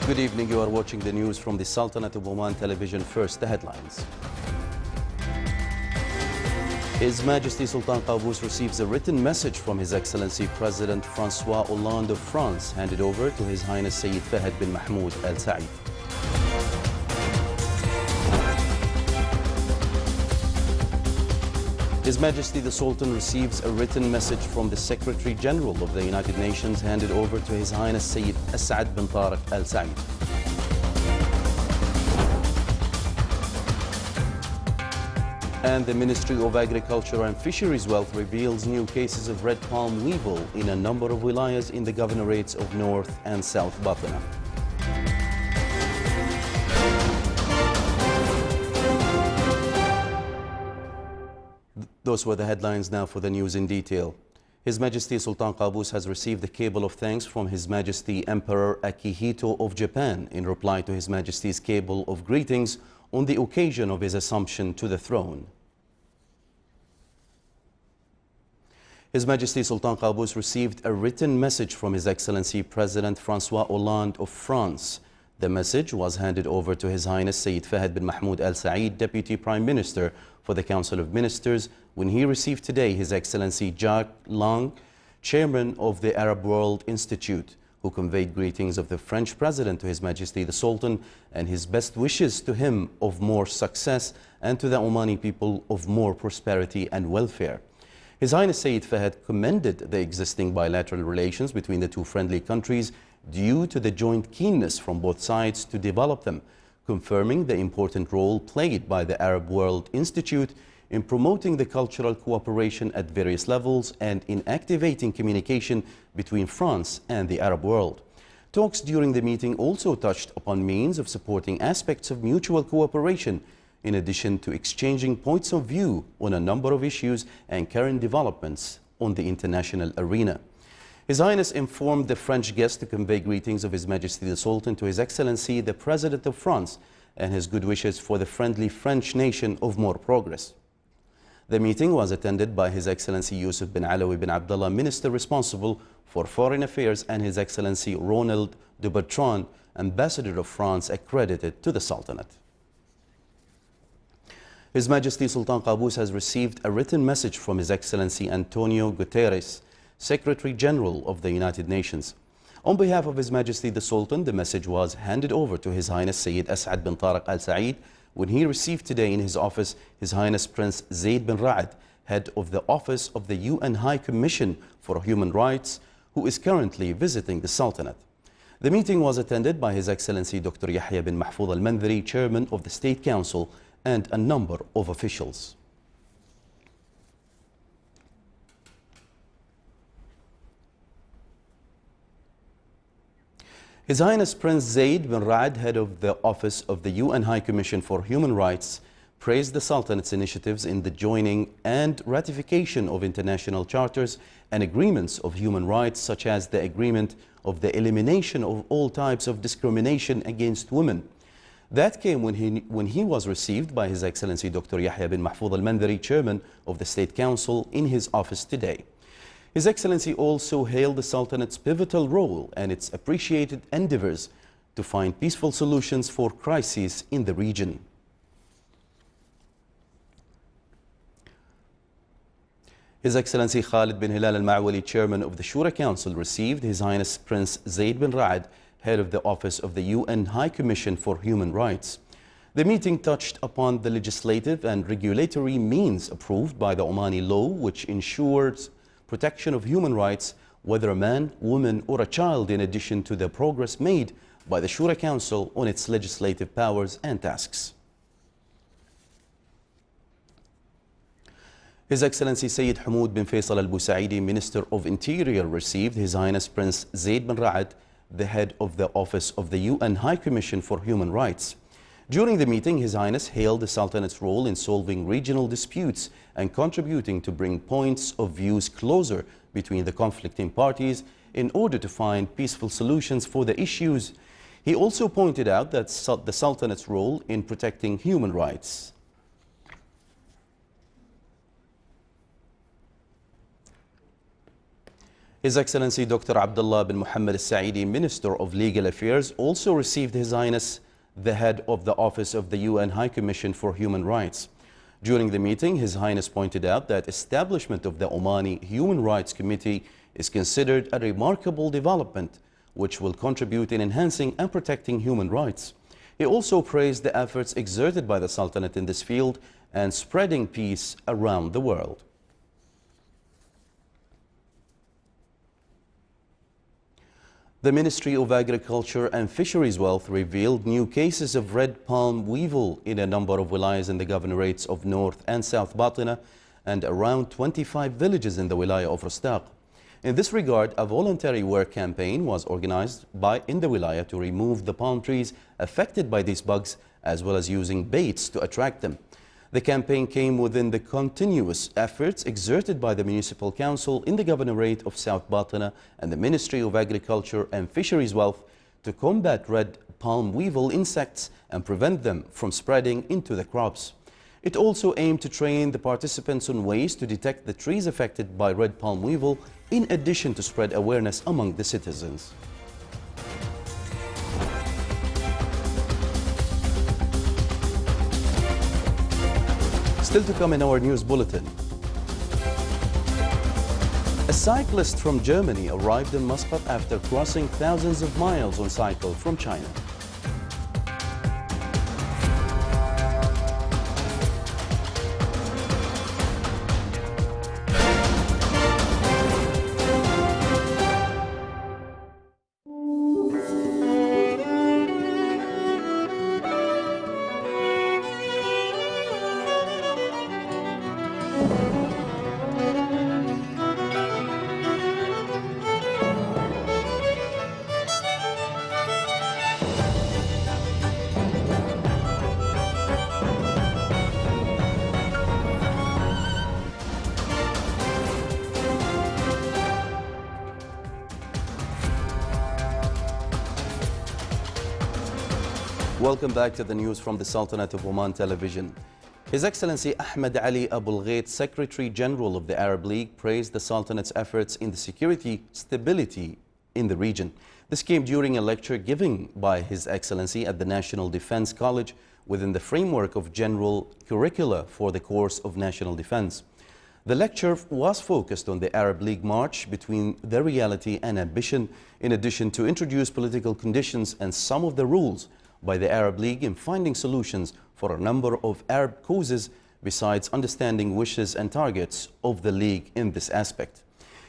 Good evening. You are watching the news from the Sultanate of Oman television. First, the headlines. His Majesty Sultan Qaboos receives a written message from His Excellency President Francois Hollande of France, handed over to His Highness Sayyid Fahd bin Mahmoud Al Said. His Majesty the Sultan receives a written message from the Secretary General of the United Nations, handed over to His Highness Sayyid As'ad bin Tariq Al Said. And the Ministry of Agriculture and Fisheries Wealth reveals new cases of red palm weevil in a number of wilayas in the governorates of North and South Batna. Those were the headlines. Now for the news in detail. His Majesty Sultan Qaboos has received a cable of thanks from His Majesty Emperor Akihito of Japan in reply to His Majesty's cable of greetings on the occasion of his assumption to the throne. His Majesty Sultan Qaboos received a written message from His Excellency President Francois Hollande of France. The message was handed over to His Highness Sayyid Fahd bin Mahmoud Al Said, Deputy Prime Minister for the Council of Ministers, when he received today His Excellency Jacques Lang, Chairman of the Arab World Institute, who conveyed greetings of the French President to His Majesty the Sultan and his best wishes to him of more success and to the Omani people of more prosperity and welfare. His Highness Sayyid Fahd commended the existing bilateral relations between the two friendly countries due to the joint keenness from both sides to develop them, confirming the important role played by the Arab World Institute in promoting the cultural cooperation at various levels and in activating communication between France and the Arab world. Talks during the meeting also touched upon means of supporting aspects of mutual cooperation, in addition to exchanging points of view on a number of issues and current developments on the international arena. His Highness informed the French guest to convey greetings of His Majesty the Sultan to His Excellency the President of France and his good wishes for the friendly French nation of more progress. The meeting was attended by His Excellency Yusuf bin Alawi bin Abdullah, Minister responsible for Foreign Affairs, and His Excellency Ronald de Bertrand, Ambassador of France accredited to the Sultanate. His Majesty Sultan Qaboos has received a written message from His Excellency Antonio Guterres, Secretary General of the United Nations. On behalf of His Majesty the Sultan, the message was handed over to His Highness Sayyid As'ad bin Tariq Al Said when he received today in his office His Highness Prince Zaid bin Ra'ad, head of the Office of the UN High Commission for Human Rights, who is currently visiting the Sultanate. The meeting was attended by His Excellency Dr. Yahya bin Mahfouz Al-Mandhari, Chairman of the State Council, and a number of officials. His Highness Prince Zaid bin Ra'ad, head of the Office of the UN High Commission for Human Rights, praised the Sultanate's initiatives in the joining and ratification of international charters and agreements of human rights, such as the agreement of the elimination of all types of discrimination against women. That came when he was received by His Excellency Dr. Yahya bin Mahfouz Al-Mandhari, Chairman of the State Council, in his office today. His Excellency also hailed the Sultanate's pivotal role and its appreciated endeavors to find peaceful solutions for crises in the region. His Excellency Khalid bin Hilal Al-Ma'wali, Chairman of the Shura Council, received His Highness Prince Zaid bin Ra'ad, head of the Office of the UN High Commission for Human Rights. The meeting touched upon the legislative and regulatory means approved by the Omani law, which ensures protection of human rights, whether a man, woman, or a child, in addition to the progress made by the Shura Council on its legislative powers and tasks. His Excellency Sayyid Hamoud bin Faisal Al-Busaidi, Minister of Interior, received His Highness Prince Zaid bin Ra'ad, the head of the Office of the UN High Commission for Human Rights. During the meeting, His Highness hailed the Sultanate's role in solving regional disputes and contributing to bring points of views closer between the conflicting parties in order to find peaceful solutions for the issues. He also pointed out that the Sultanate's role in protecting human rights. His Excellency Dr. Abdullah bin Muhammad al-Saidi, Minister of Legal Affairs, also received His Highness the head of the Office of the UN High Commission for Human Rights. During the meeting, His Highness pointed out that establishment of the Omani Human Rights Committee is considered a remarkable development which will contribute in enhancing and protecting human rights. He also praised the efforts exerted by the Sultanate in this field and spreading peace around the world. The Ministry of Agriculture and Fisheries Wealth revealed new cases of red palm weevil in a number of wilayas in the governorates of North and South Batna and around 25 villages in the wilaya of Rustaq. In this regard, a voluntary work campaign was organized in the wilaya to remove the palm trees affected by these bugs, as well as using baits to attract them. The campaign came within the continuous efforts exerted by the Municipal Council in the Governorate of South Batna and the Ministry of Agriculture and Fisheries Wealth to combat red palm weevil insects and prevent them from spreading into the crops. It also aimed to train the participants on ways to detect the trees affected by red palm weevil, in addition to spread awareness among the citizens. Still to come in our news bulletin. A cyclist from Germany arrived in Muscat after crossing thousands of miles on cycle from China. Welcome back to the news from the Sultanate of Oman Television. His Excellency Ahmed Ali Abul Ghait, Secretary General of the Arab League, praised the Sultanate's efforts in the security stability in the region. This came during a lecture given by His Excellency at the National Defense College within the framework of general curricula for the course of national defense. The lecture was focused on the Arab League march between the reality and ambition, in addition to introduce political conditions and some of the rules by the Arab League in finding solutions for a number of Arab causes, besides understanding wishes and targets of the League in this aspect.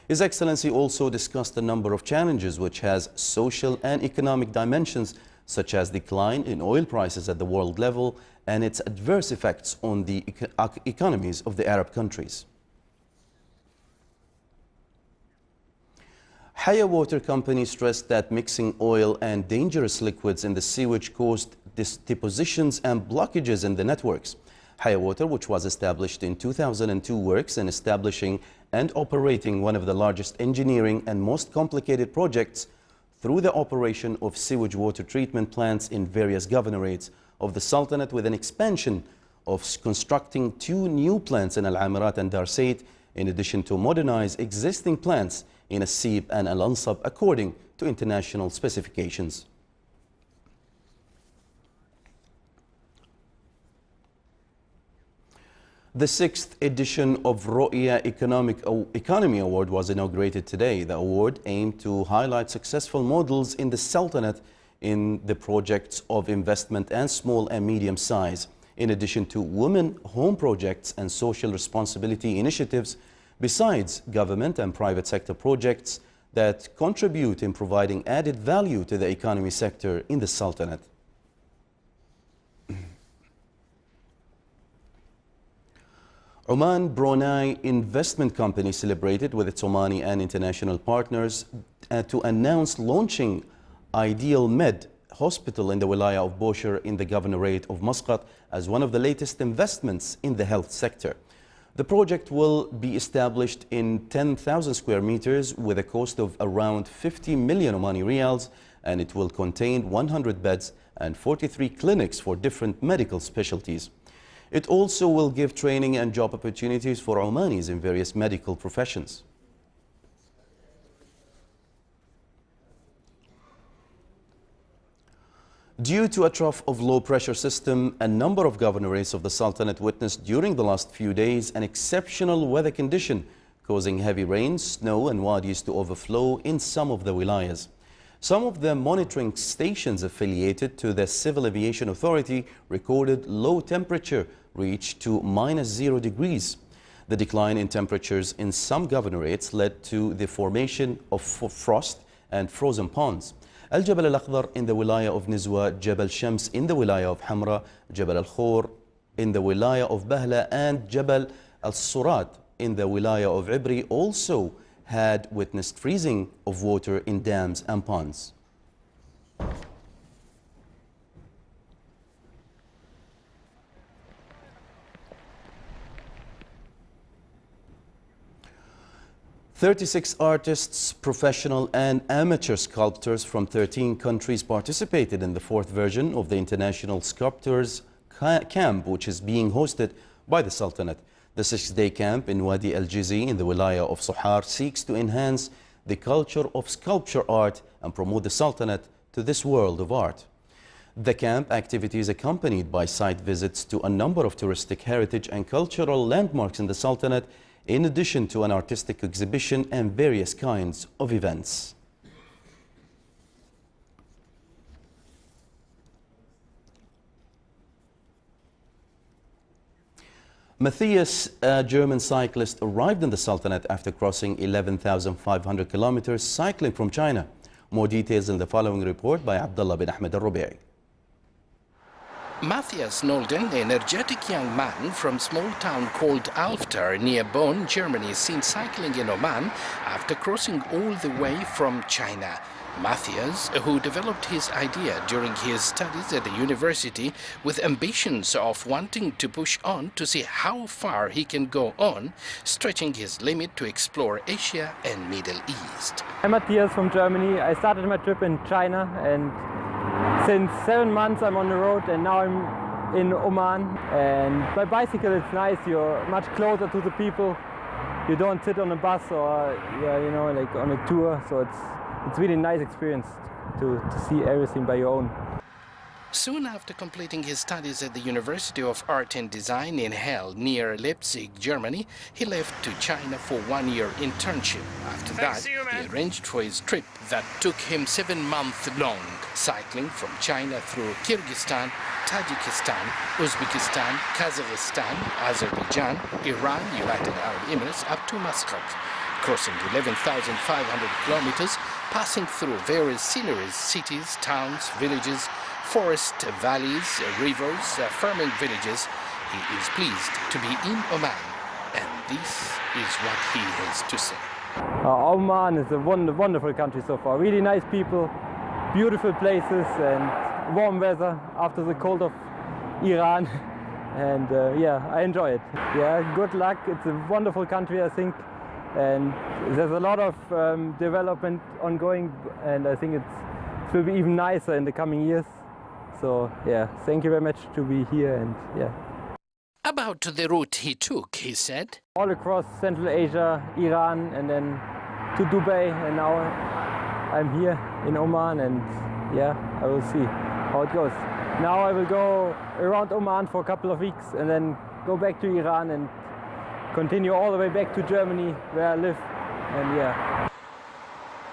His Excellency also discussed a number of challenges which has social and economic dimensions, such as decline in oil prices at the world level and its adverse effects on the economies of the Arab countries. Haya Water Company stressed that mixing oil and dangerous liquids in the sewage caused depositions and blockages in the networks. Haya Water, which was established in 2002, works in establishing and operating one of the largest engineering and most complicated projects through the operation of sewage water treatment plants in various governorates of the Sultanate, with an expansion of constructing 2 new plants in Al-Amirat and Darsait, in addition to modernize existing plants in As-Sib and Al-Ansab according to international specifications. The 6th edition of Ru'ya Economy Award was inaugurated today. The award aimed to highlight successful models in the Sultanate in the projects of investment and small and medium size, in addition to women home projects and social responsibility initiatives, besides government and private sector projects that contribute in providing added value to the economy sector in the Sultanate. Oman Brunei Investment Company celebrated with its Omani and international partners to announce launching Ideal Med Hospital in the Wilaya of Bosher in the Governorate of Muscat as one of the latest investments in the health sector. The project will be established in 10,000 square meters with a cost of around 50 million Omani Riyals, and it will contain 100 beds and 43 clinics for different medical specialties. It also will give training and job opportunities for Omanis in various medical professions. Due to a trough of low-pressure system, a number of governorates of the Sultanate witnessed during the last few days an exceptional weather condition, causing heavy rain, snow and wadis to overflow in some of the wilayas. Some of the monitoring stations affiliated to the Civil Aviation Authority recorded low temperature reached to -0 degrees. The decline in temperatures in some governorates led to the formation of frost and frozen ponds. Al-Jabal Al-Akhdar in the wilaya of Nizwa, Jabal Shams in the wilaya of Hamra, Jabal Al-Khor in the wilaya of Bahla and Jabal Al-Surat in the wilaya of Ibri also had witnessed freezing of water in dams and ponds. "36 artists, professional and amateur sculptors from 13 countries participated in the fourth version of the International Sculptors Camp, which is being hosted by the Sultanate. The 6-day camp in Wadi Al-Jizi in the wilaya of Sohar seeks to enhance the culture of sculpture art and promote the Sultanate to this world of art. The camp activities accompanied by site visits to a number of touristic heritage and cultural landmarks in the Sultanate, in addition to an artistic exhibition and various kinds of events. Matthias, a German cyclist, arrived in the Sultanate after crossing 11,500 kilometers cycling from China. More details in the following report by Abdullah bin Ahmed Al-Rubi'i. Matthias Nolden, an energetic young man from a small town called Alfter near Bonn, Germany, is seen cycling in Oman after crossing all the way from China. Matthias, who developed his idea during his studies at the university with ambitions of wanting to push on to see how far he can go on, stretching his limit to explore Asia and Middle East. I'm Matthias from Germany. I started my trip in China, and since 7 months I'm on the road, and now I'm in Oman. And by bicycle it's nice, you're much closer to the people. You don't sit on a bus or like on a tour, so it's really nice experience to see everything by your own. Soon after completing his studies at the University of Art and Design in Hell near Leipzig, Germany, he left to China for 1-year internship. After that, he arranged for his trip that took him 7 months long, cycling from China through Kyrgyzstan, Tajikistan, Uzbekistan, Kazakhstan, Azerbaijan, Iran, United Arab Emirates up to Muscat, crossing 11,500 kilometers, passing through various sceneries, cities, towns, villages, forests, valleys, rivers, farming villages. He is pleased to be in Oman, and this is what he has to say. Oman is a wonderful country so far. Really nice people, beautiful places and warm weather after the cold of Iran. And yeah, I enjoy it. Yeah, good luck. It's a wonderful country, I think. And there's a lot of development ongoing, and I think it will be even nicer in the coming years. So yeah, thank you very much to be here, and yeah. About the route he took, he said, all across Central Asia, Iran, and then to Dubai, and now I'm here in Oman, and yeah, I will see how it goes. Now I will go around Oman for a couple of weeks and then go back to Iran and continue all the way back to Germany where I live, and yeah.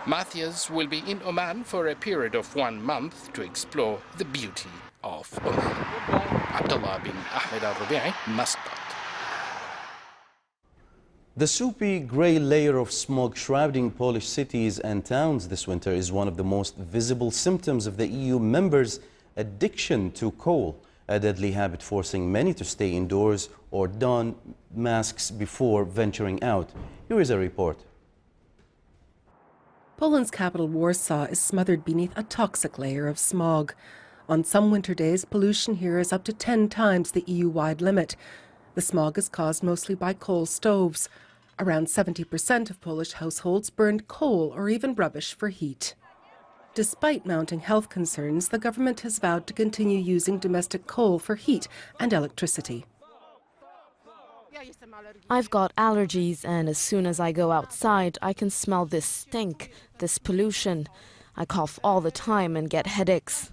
Matthias will be in Oman for a period of 1 month to explore the beauty of Oman. Abdullah bin Ahmed Al-Rubi'i, Muscat. The soupy grey layer of smog shrouding Polish cities and towns this winter is one of the most visible symptoms of the EU members' addiction to coal, a deadly habit forcing many to stay indoors or don masks before venturing out. Here is a report. Poland's capital, Warsaw, is smothered beneath a toxic layer of smog. On some winter days, pollution here is up to 10 times the EU-wide limit. The smog is caused mostly by coal stoves. Around 70% of Polish households burned coal or even rubbish for heat. Despite mounting health concerns, the government has vowed to continue using domestic coal for heat and electricity. I've got allergies, and as soon as I go outside, I can smell this stink, this pollution. I cough all the time and get headaches.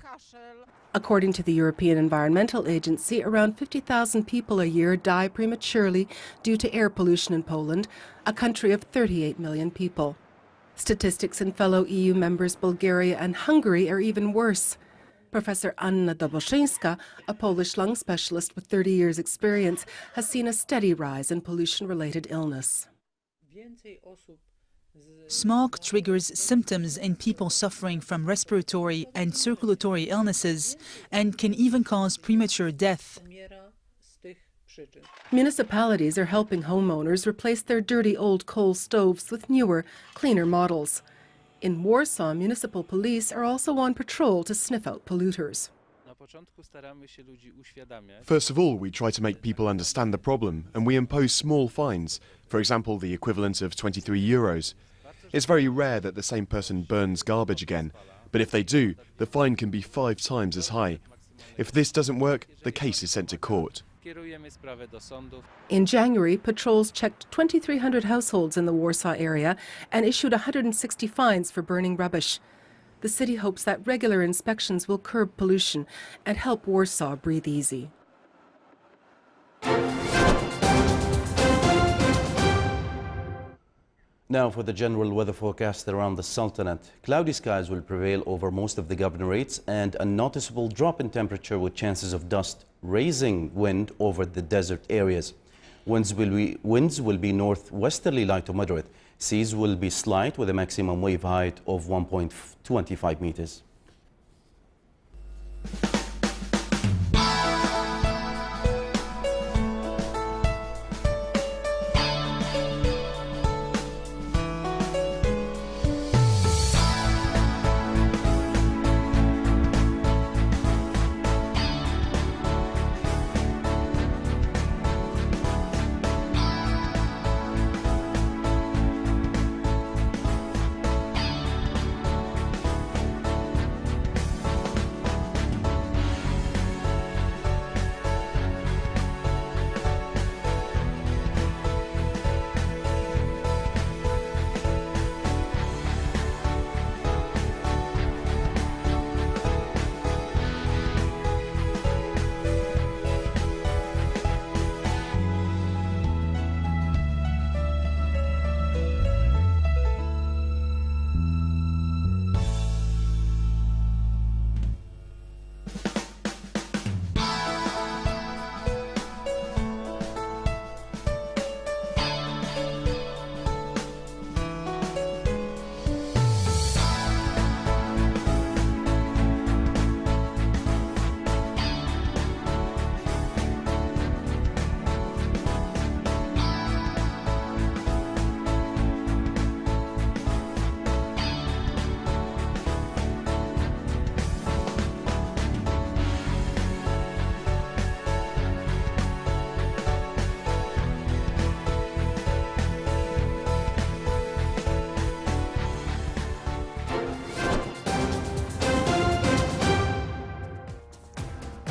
According to the European Environmental Agency, around 50,000 people a year die prematurely due to air pollution in Poland, a country of 38 million people. Statistics in fellow EU members Bulgaria and Hungary are even worse. Professor Anna Doboszyńska, a Polish lung specialist with 30 years' experience, has seen a steady rise in pollution-related illness. Smog triggers symptoms in people suffering from respiratory and circulatory illnesses and can even cause premature death. Municipalities are helping homeowners replace their dirty old coal stoves with newer, cleaner models. In Warsaw, municipal police are also on patrol to sniff out polluters. First of all, we try to make people understand the problem and we impose small fines, for example the equivalent of 23 euros. It's very rare that the same person burns garbage again, but if they do, the fine can be 5 times as high. If this doesn't work, the case is sent to court. In January, patrols checked 2,300 households in the Warsaw area and issued 160 fines for burning rubbish. The city hopes that regular inspections will curb pollution and help Warsaw breathe easy. Now for the general weather forecast around the Sultanate. Cloudy skies will prevail over most of the governorates and a noticeable drop in temperature with chances of dust raising wind over the desert areas. Winds will be northwesterly light to moderate. Seas will be slight with a maximum wave height of 1.25 meters.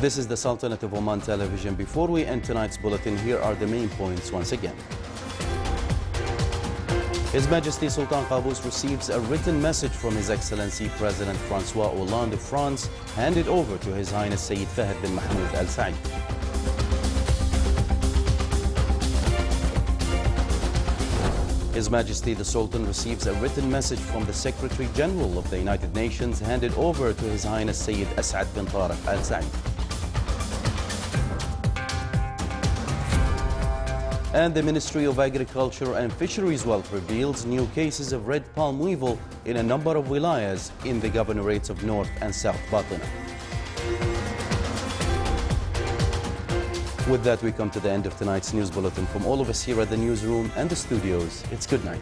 This is the Sultanate of Oman television. Before we end tonight's bulletin, here are the main points once again. His Majesty Sultan Qaboos receives a written message from His Excellency President Francois Hollande of France, handed over to His Highness Sayyid Fahd bin Mahmoud Al Said. His Majesty the Sultan receives a written message from the Secretary General of the United Nations, handed over to His Highness Sayyid As'ad bin Tariq Al Said. And the Ministry of Agriculture and Fisheries Wealth reveals new cases of red palm weevil in a number of wilayas in the governorates of North and South Batna. With that, we come to the end of tonight's news bulletin. From all of us here at the newsroom and the studios, it's good night.